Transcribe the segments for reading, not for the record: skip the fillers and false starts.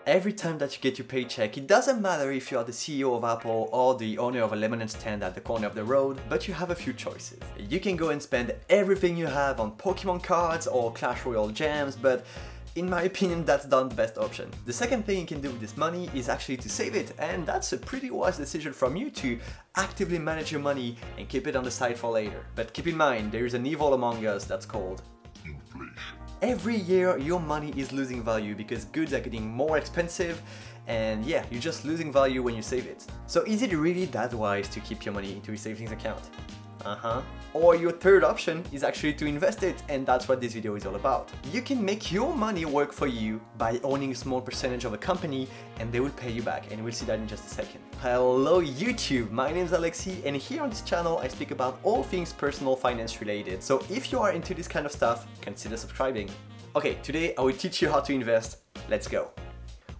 Every time that you get your paycheck, it doesn't matter if you are the CEO of Apple or the owner of a lemonade stand at the corner of the road, but you have a few choices. You can go and spend everything you have on Pokemon cards or Clash Royale gems, but in my opinion, that's not the best option. The second thing you can do with this money is actually to save it, and that's a pretty wise decision from you to actively manage your money and keep it on the side for later. But keep in mind, there is an evil among us that's called inflation. Every year your money is losing value because goods are getting more expensive, and yeah, you're just losing value when you save it. So is it really that wise to keep your money into a savings account? Or your third option is actually to invest it, and that's what this video is all about. You can make your money work for you by owning a small percentage of a company, and they will pay you back, and we'll see that in just a second. Hello YouTube, my name is Alexi, and here on this channel I speak about all things personal finance related. So if you are into this kind of stuff, consider subscribing. Okay, today I will teach you how to invest. Let's go.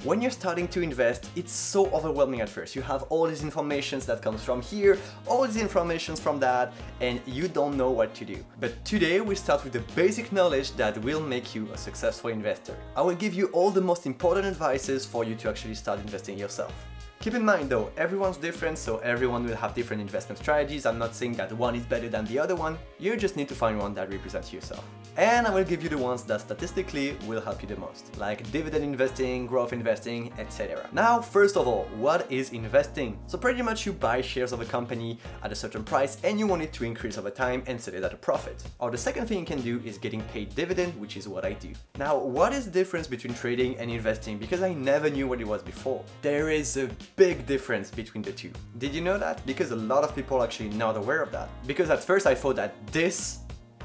When you're starting to invest, it's so overwhelming at first. You have all these information that comes from here, all these information from that, and you don't know what to do. But today we start with the basic knowledge that will make you a successful investor. I will give you all the most important advices for you to actually start investing yourself. Keep in mind though, everyone's different, so everyone will have different investment strategies. I'm not saying that one is better than the other one, you just need to find one that represents yourself. And I will give you the ones that statistically will help you the most, like dividend investing, growth investing, etc. Now, first of all, what is investing? So pretty much you buy shares of a company at a certain price and you want it to increase over time and sell it at a profit. Or the second thing you can do is getting paid dividend, which is what I do. Now, what is the difference between trading and investing? Because I never knew what it was before. There is a big difference between the two. Did you know that? Because a lot of people are actually not aware of that. Because at first I thought that this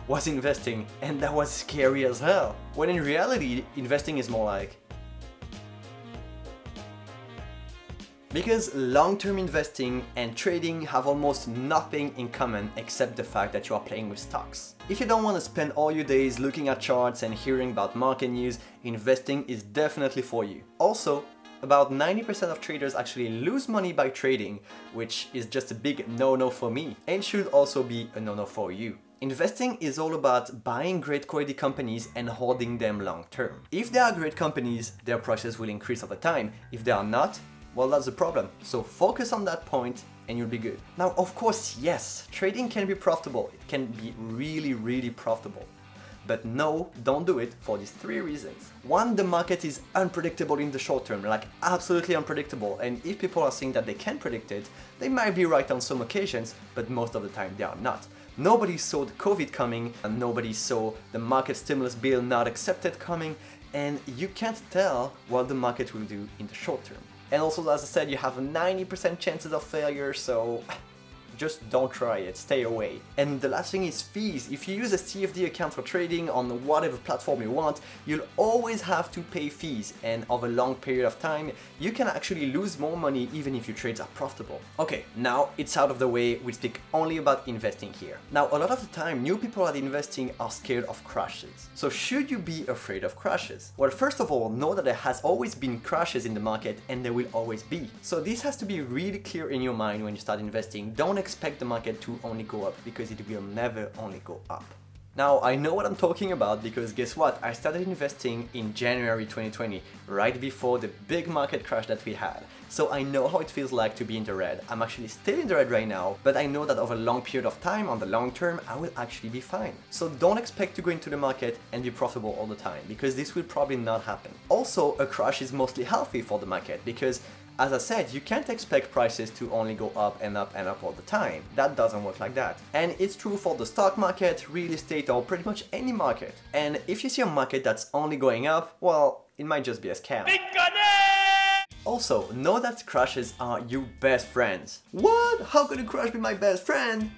was investing, and that was scary as hell. When in reality, investing is more like... Because long-term investing and trading have almost nothing in common except the fact that you are playing with stocks. If you don't want to spend all your days looking at charts and hearing about market news, investing is definitely for you. Also, about 90% of traders actually lose money by trading, which is just a big no-no for me, and should also be a no-no for you. Investing is all about buying great quality companies and holding them long term. If they are great companies, their prices will increase over time. If they are not, well, that's the problem. So focus on that point and you'll be good. Now, of course, yes, trading can be profitable. It can be really profitable. But no, don't do it for these three reasons. One, the market is unpredictable in the short term, like absolutely unpredictable, and if people are saying that they can predict it, they might be right on some occasions, but most of the time they are not. Nobody saw the COVID coming, and nobody saw the market stimulus bill not accepted coming, and you can't tell what the market will do in the short term. And also, as I said, you have 90% chances of failure, so just don't try it, stay away. And the last thing is fees. If you use a CFD account for trading on whatever platform you want, you'll always have to pay fees, and over a long period of time, you can actually lose more money even if your trades are profitable. Okay, now it's out of the way, we speak only about investing here. Now, a lot of the time, new people at investing are scared of crashes. So should you be afraid of crashes? Well, first of all, know that there has always been crashes in the market and there will always be. So this has to be really clear in your mind when you start investing. Don't expect the market to only go up, because it will never only go up. Now, I know what I'm talking about because guess what? I started investing in January 2020, right before the big market crash that we had. So I know how it feels like to be in the red. I'm actually still in the red right now, but I know that over a long period of time, on the long term, I will actually be fine. So don't expect to go into the market and be profitable all the time, because this will probably not happen. Also, a crash is mostly healthy for the market because, as I said, you can't expect prices to only go up and up and up all the time. That doesn't work like that. And it's true for the stock market, real estate, or pretty much any market. And if you see a market that's only going up, well, it might just be a scam. Also, know that crashes are your best friends. What? How could a crash be my best friend?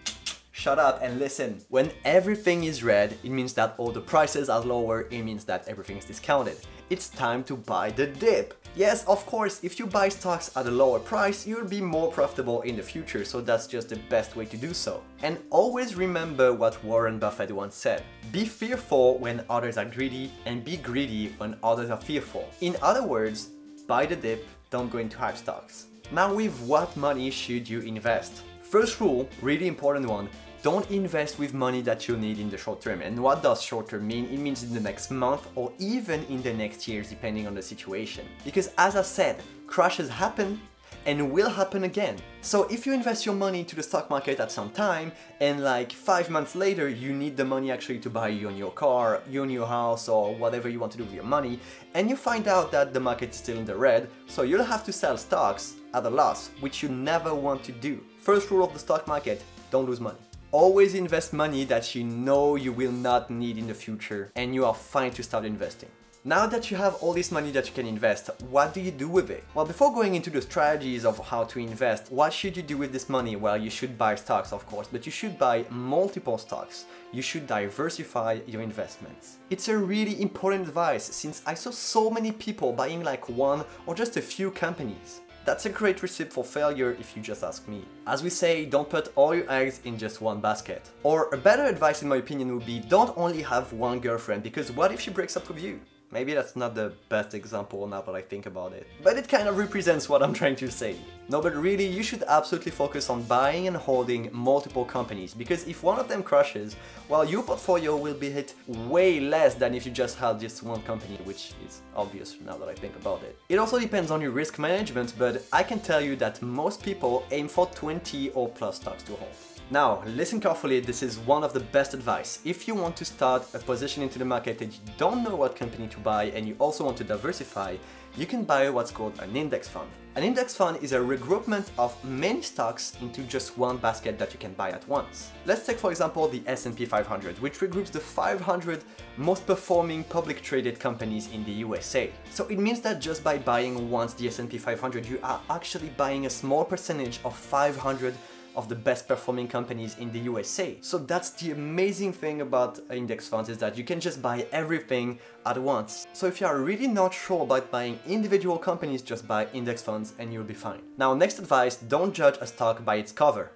Shut up and listen. When everything is red, it means that all the prices are lower, it means that everything is discounted. It's time to buy the dip. Yes, of course, if you buy stocks at a lower price, you'll be more profitable in the future, so that's just the best way to do so. And always remember what Warren Buffett once said: be fearful when others are greedy, and be greedy when others are fearful. In other words, buy the dip, don't go into hype stocks. Now, with what money should you invest? First rule, really important one, Don't invest with money that you need in the short term. And what does short term mean? It means in the next month or even in the next years, depending on the situation. Because as I said, crashes happen and will happen again. So if you invest your money into the stock market at some time and like 5 months later you need the money actually to buy you a new car, your new house, or whatever you want to do with your money, and you find out that the market is still in the red, so you'll have to sell stocks at a loss, which you never want to do. First rule of the stock market, don't lose money. Always invest money that you know you will not need in the future and you are fine to start investing. Now that you have all this money that you can invest, what do you do with it? Well, before going into the strategies of how to invest, what should you do with this money? Well, you should buy stocks, of course, but you should buy multiple stocks. You should diversify your investments. It's a really important advice since I saw so many people buying like one or just a few companies. That's a great recipe for failure if you just ask me. As we say, don't put all your eggs in just one basket. Or a better advice in my opinion would be don't only have one girlfriend, because what if she breaks up with you? Maybe that's not the best example now that I think about it, but it kind of represents what I'm trying to say. No, but really, you should absolutely focus on buying and holding multiple companies, because if one of them crashes, well, your portfolio will be hit way less than if you just held just one company, which is obvious now that I think about it. It also depends on your risk management, but I can tell you that most people aim for 20 or plus stocks to hold. Now, listen carefully, this is one of the best advice. If you want to start a position into the market and you don't know what company to buy and you also want to diversify, you can buy what's called an index fund. An index fund is a regroupment of many stocks into just one basket that you can buy at once. Let's take for example the S&P 500, which regroups the 500 most performing public traded companies in the USA. So it means that just by buying once the S&P 500, you are actually buying a small percentage of 500 of the best performing companies in the USA. So that's the amazing thing about index funds, is that you can just buy everything at once. So if you are really not sure about buying individual companies, just buy index funds and you'll be fine. Now, next advice, don't judge a stock by its cover.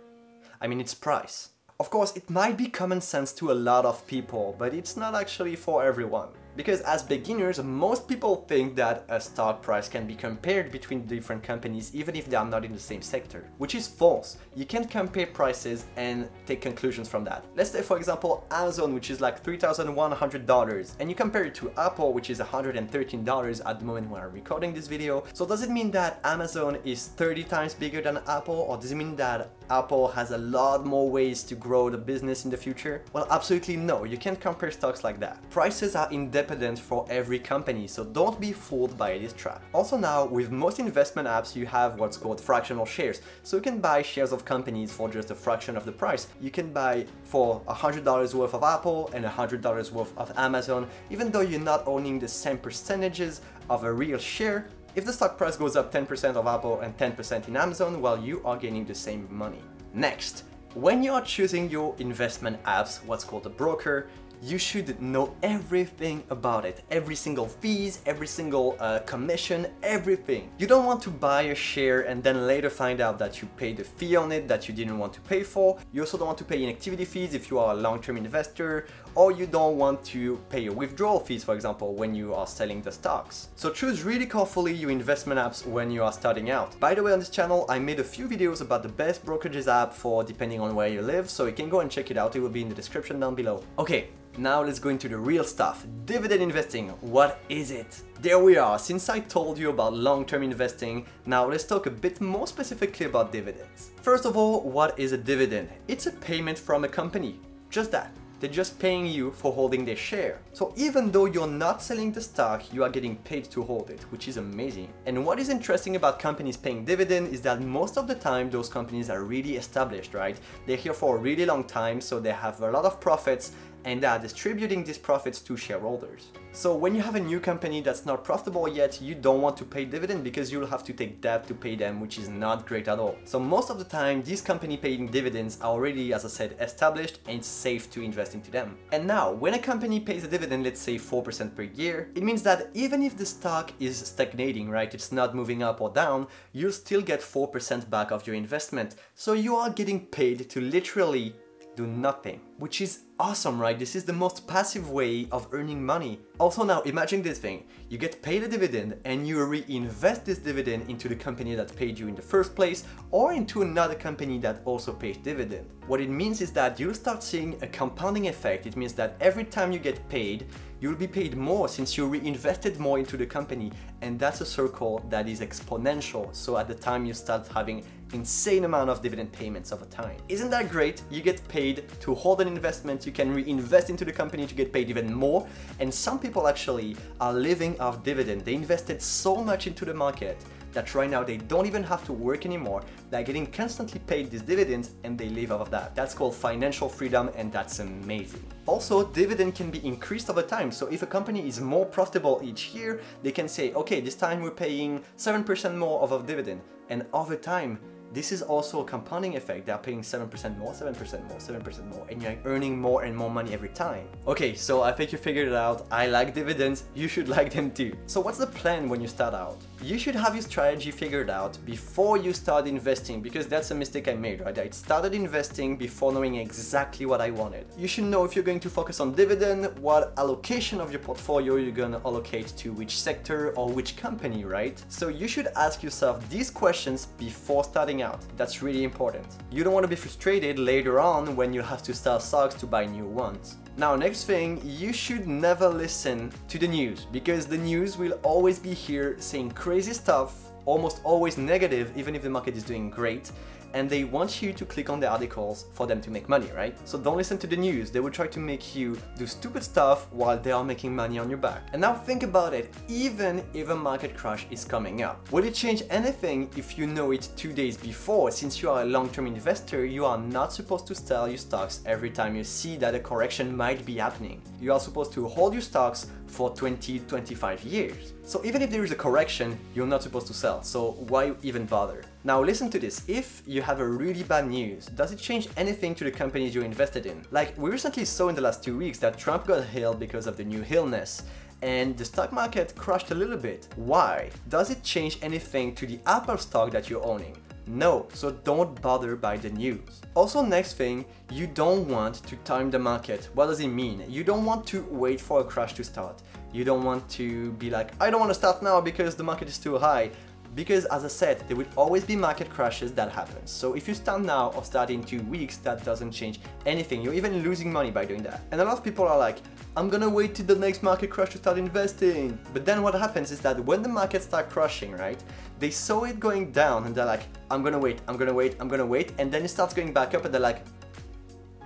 I mean its price. Of course, it might be common sense to a lot of people, but it's not actually for everyone. Because as beginners, most people think that a stock price can be compared between different companies even if they are not in the same sector, which is false. You can't compare prices and take conclusions from that. Let's say for example Amazon, which is like $3,100, and you compare it to Apple, which is $113 at the moment when I'm recording this video. So does it mean that Amazon is 30 times bigger than Apple, or does it mean that Apple has a lot more ways to grow the business in the future? Well, absolutely no, you can't compare stocks like that. Prices are independent for every company, so don't be fooled by this trap. Also now, with most investment apps, you have what's called fractional shares. So you can buy shares of companies for just a fraction of the price. You can buy for $100 worth of Apple and $100 worth of Amazon, even though you're not owning the same percentages of a real share. If the stock price goes up 10% of Apple and 10% in Amazon, well, you are gaining the same money. Next, when you are choosing your investment apps, what's called a broker, you should know everything about it. Every single fees, every single commission, everything. You don't want to buy a share and then later find out that you paid a fee on it that you didn't want to pay for. You also don't want to pay inactivity fees if you are a long-term investor, or you don't want to pay your withdrawal fees, for example, when you are selling the stocks. So choose really carefully your investment apps when you are starting out. By the way, on this channel, I made a few videos about the best brokerages app for depending on where you live, so you can go and check it out. It will be in the description down below. Okay. Now let's go into the real stuff. Dividend investing, what is it? There we are. Since I told you about long-term investing, now let's talk a bit more specifically about dividends. First of all, what is a dividend? It's a payment from a company. Just that. They're just paying you for holding their share. So even though you're not selling the stock, you are getting paid to hold it, which is amazing. And what is interesting about companies paying dividend is that most of the time those companies are really established, right? They're here for a really long time, so they have a lot of profits and they are distributing these profits to shareholders. So when you have a new company that's not profitable yet, you don't want to pay dividend because you'll have to take debt to pay them, which is not great at all. So most of the time, these company paying dividends are already, as I said, established and safe to invest into them. And now, when a company pays a dividend, let's say 4% per year, it means that even if the stock is stagnating, right, it's not moving up or down, you'll still get 4% back of your investment. So you are getting paid to literally do nothing, which is awesome, right? This is the most passive way of earning money. Also now imagine this thing, you get paid a dividend and you reinvest this dividend into the company that paid you in the first place or into another company that also pays dividend. What it means is that you'll start seeing a compounding effect. It means that every time you get paid, you'll be paid more since you reinvested more into the company, and that's a circle that is exponential. So at the time you start having insane amount of dividend payments over time. Isn't that great? You get paid to hold an investment, you can reinvest into the company to get paid even more, and some people actually are living off dividend. They invested so much into the market that right now they don't even have to work anymore. They're getting constantly paid these dividends and they live off of that. That's called financial freedom, and that's amazing. Also, dividend can be increased over time. So if a company is more profitable each year, they can say, okay, this time we're paying 7% more of a dividend. And over time, this is also a compounding effect. They're paying 7% more, 7% more, 7% more, and you're earning more and more money every time. Okay, so I think you figured it out. I like dividends, you should like them too. So what's the plan when you start out? You should have your strategy figured out before you start investing, because that's a mistake I made, right? I started investing before knowing exactly what I wanted. You should know if you're going to focus on dividend, what allocation of your portfolio you're going to allocate to which sector or which company, right? So you should ask yourself these questions before starting out. That's really important. You don't want to be frustrated later on when you have to sell stocks to buy new ones. Now, next thing, you should never listen to the news, because the news will always be here saying crazy stuff, almost always negative, even if the market is doing great, and they want you to click on the articles for them to make money, right? So don't listen to the news. They will try to make you do stupid stuff while they are making money on your back. And now think about it, even if a market crash is coming up, will it change anything if you know it 2 days before? Since you are a long-term investor, you are not supposed to sell your stocks every time you see that a correction might be happening. You are supposed to hold your stocks for 20-25 years. So even if there is a correction, you're not supposed to sell. So why even bother? Now listen to this. If you have a really bad news, does it change anything to the companies you invested in? Like, we recently saw in the last 2 weeks that Trump got hailed because of the new illness, and the stock market crashed a little bit. Why? Does it change anything to the Apple stock that you're owning? No, so don't bother by the news. Also, next thing, you don't want to time the market. What does it mean? You don't want to wait for a crash to start. You don't want to be like, I don't want to start now because the market is too high. Because as I said, there will always be market crashes that happen. So if you start now or start in 2 weeks, that doesn't change anything. You're even losing money by doing that. And a lot of people are like, I'm gonna wait till the next market crash to start investing. But then what happens is that when the market starts crashing, right? They saw it going down and they're like, I'm gonna wait, I'm gonna wait, I'm gonna wait. And then it starts going back up and they're like,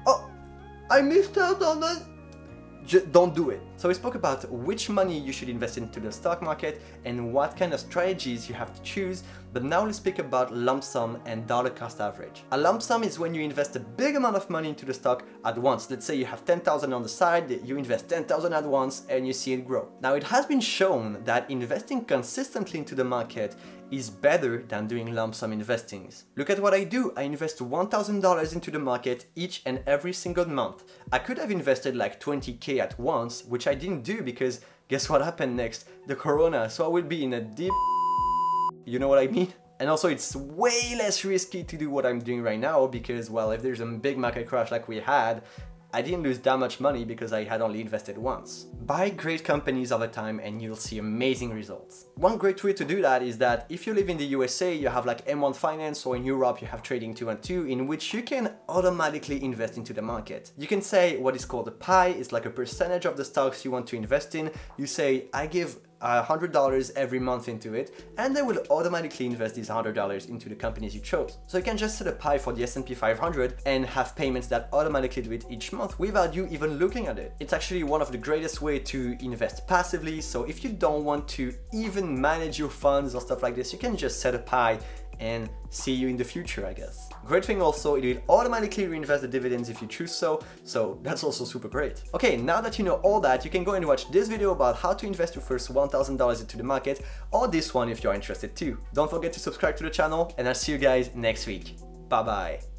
oh, I missed out on that. Just don't do it. So we spoke about which money you should invest into the stock market and what kind of strategies you have to choose, but now let's speak about lump sum and dollar cost average. A lump sum is when you invest a big amount of money into the stock at once. Let's say you have 10,000 on the side, you invest 10,000 at once and you see it grow. Now it has been shown that investing consistently into the market is better than doing lump sum investings. Look at what I do. I invest $1,000 into the market each and every single month. I could have invested like 20K at once, which I didn't do because guess what happened next? The corona. So I will be in a deep, you know what I mean? And also it's way less risky to do what I'm doing right now because, well, if there's a big market crash like we had, I didn't lose that much money because I had only invested once. Buy great companies over time and you'll see amazing results. One great way to do that is that if you live in the USA, you have like M1 Finance, or in Europe you have Trading 212, in which you can automatically invest into the market. You can say what is called a pie. It's like a percentage of the stocks you want to invest in. You say, I give $100 every month into it, and they will automatically invest these $100 into the companies you chose. So you can just set a pie for the S&P 500 and have payments that automatically do it each month without you even looking at it. It's actually one of the greatest ways to invest passively. So if you don't want to even manage your funds or stuff like this, you can just set a pie and see you in the future, I guess. Great thing also, it will automatically reinvest the dividends if you choose so that's also super great. Okay, now that you know all that, you can go and watch this video about how to invest your first $1,000 into the market, or this one if you're interested too. Don't forget to subscribe to the channel, and I'll see you guys next week. Bye bye.